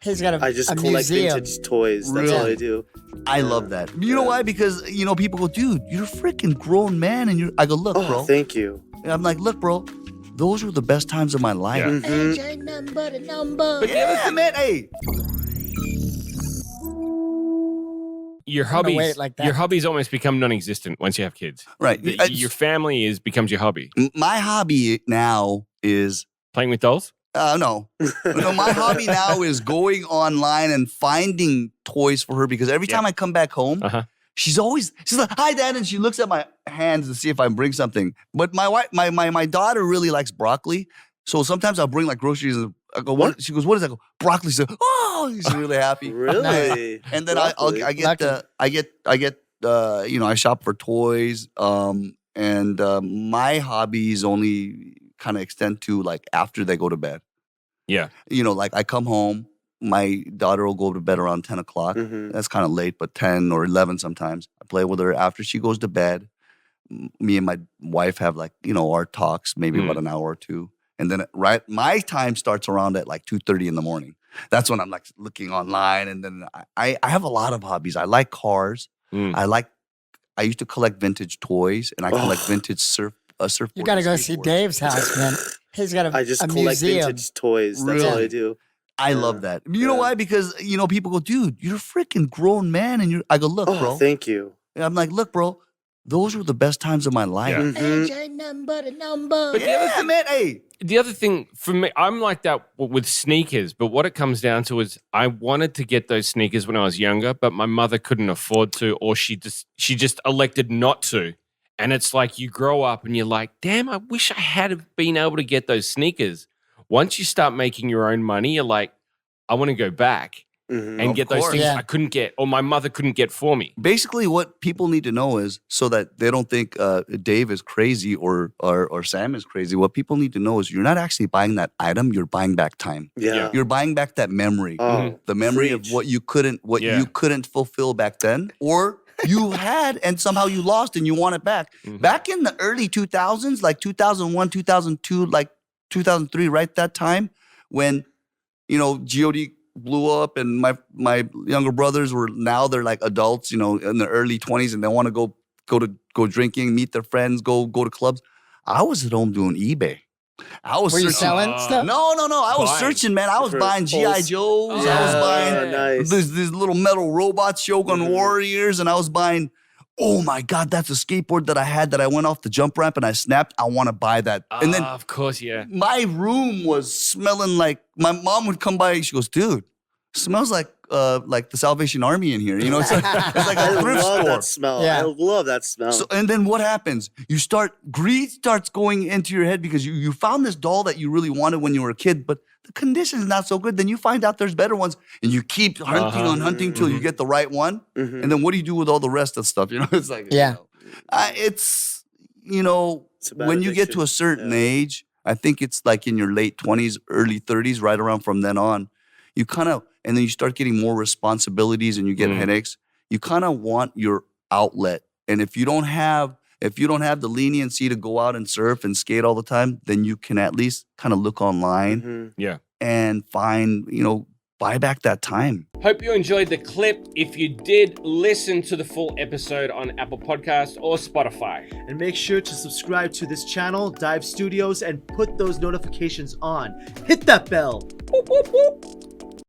He's got I just a collect museum. vintage toys. That's Really? all I do. I love that. You know why? Because, people go, dude, you're a freaking grown man. And I go, look, Oh, bro. thank you. And I'm like, look, bro, those were the best times of my life. Yeah. AJ number the number. But the other Yeah, thing, man. Hey. your gonna wait hobbies, like that. your hobbies almost become non-existent once you have kids. Right. Your family becomes your hobby. My hobby now is Playing with dolls? no. My hobby now is going online and finding toys for her because every time I come back home, she's like, hi, Dad. And she looks at my hands to see if I bring something. But my wife, my daughter really likes broccoli. So sometimes I'll bring like groceries and I go, what? She goes, what is that? I go, broccoli. She's like, oh, she's really happy. Really? And then Broccoli. I shop for toys. And my hobbies only kind of extend to like after they go to bed. Yeah. Like I come home, my daughter will go to bed around 10 o'clock. Mhm. That's kind of late, but 10 or 11 sometimes. I play with her after she goes to bed. Me and my wife have like, our talks, maybe about an hour or two. And then my time starts around at like 2:30 in the morning. That's when I'm like looking online. And then I have a lot of hobbies. I like cars. I used to collect vintage toys and I collect vintage surfboards. You got to go and see skateboards. Dave's house, man. He's got I just a collect museum. vintage toys. That's all I do. I love that. You know why? Because, people go, dude, you're a freaking grown man. And I go, look, Oh, bro. thank you. And I'm like, look, bro, those were the best times of my life. Yeah. AJ number the number. But the other Yeah, thing, man, hey. the other thing for me, I'm like that with sneakers, but what it comes down to is I wanted to get those sneakers when I was younger, but my mother couldn't afford to, or she just elected not to. And it's like you grow up and you're like, damn, I wish I had been able to get those sneakers. Once you start making your own money, you're like, I want to go back and Of get those course. things Yeah. I couldn't get, or my mother couldn't get for me. Basically, what people need to know is so that they don't think Dave is crazy or Sam is crazy. What people need to know is you're not actually buying that item. You're buying back time. Yeah. You're buying back that memory. Oh, The memory preach. of what you couldn't fulfill back then, or you had and somehow you lost and you want it back. Back in the early 2000s, like 2001, 2002, like 2003, right that time when g.o.d. blew up and my younger brothers they're like adults, in their early 20s and they want to go drinking, meet their friends, go to clubs. I was at home doing eBay. I was Were you searching. selling stuff? No. I was Buying. searching, man. I was For buying G.I. Pulse. Joes. I was Yeah. buying nice. these little metal robots, Shogun Warriors, and I was buying, oh my God, that's a skateboard that I had that I went off the jump ramp and I snapped. I want to buy that. And then Of course, yeah. my room was smelling like, my mom would come by and she goes, dude, smells like the Salvation Army in here. It's like I a thrift love store. that smell. Yeah. I love that smell. So, and then what happens? Greed starts going into your head because you found this doll that you really wanted when you were a kid, but the condition's not so good. Then you find out there's better ones and you keep hunting till you get the right one. And then what do you do with all the rest of the stuff? It's like, it's a bad when you get to addiction. a certain age, I think it's like in your late 20s, early 30s, right around from then on, you kind of, and then you start getting more responsibilities and you get headaches. You kind of want your outlet. And if you don't have the leniency to go out and surf and skate all the time, then you can at least kind of look online Yeah. and find, buy back that time. Hope you enjoyed the clip. If you did, listen to the full episode on Apple Podcasts or Spotify. And make sure to subscribe to this channel, Dive Studios, and put those notifications on. Hit that bell. Whoop, whoop, whoop.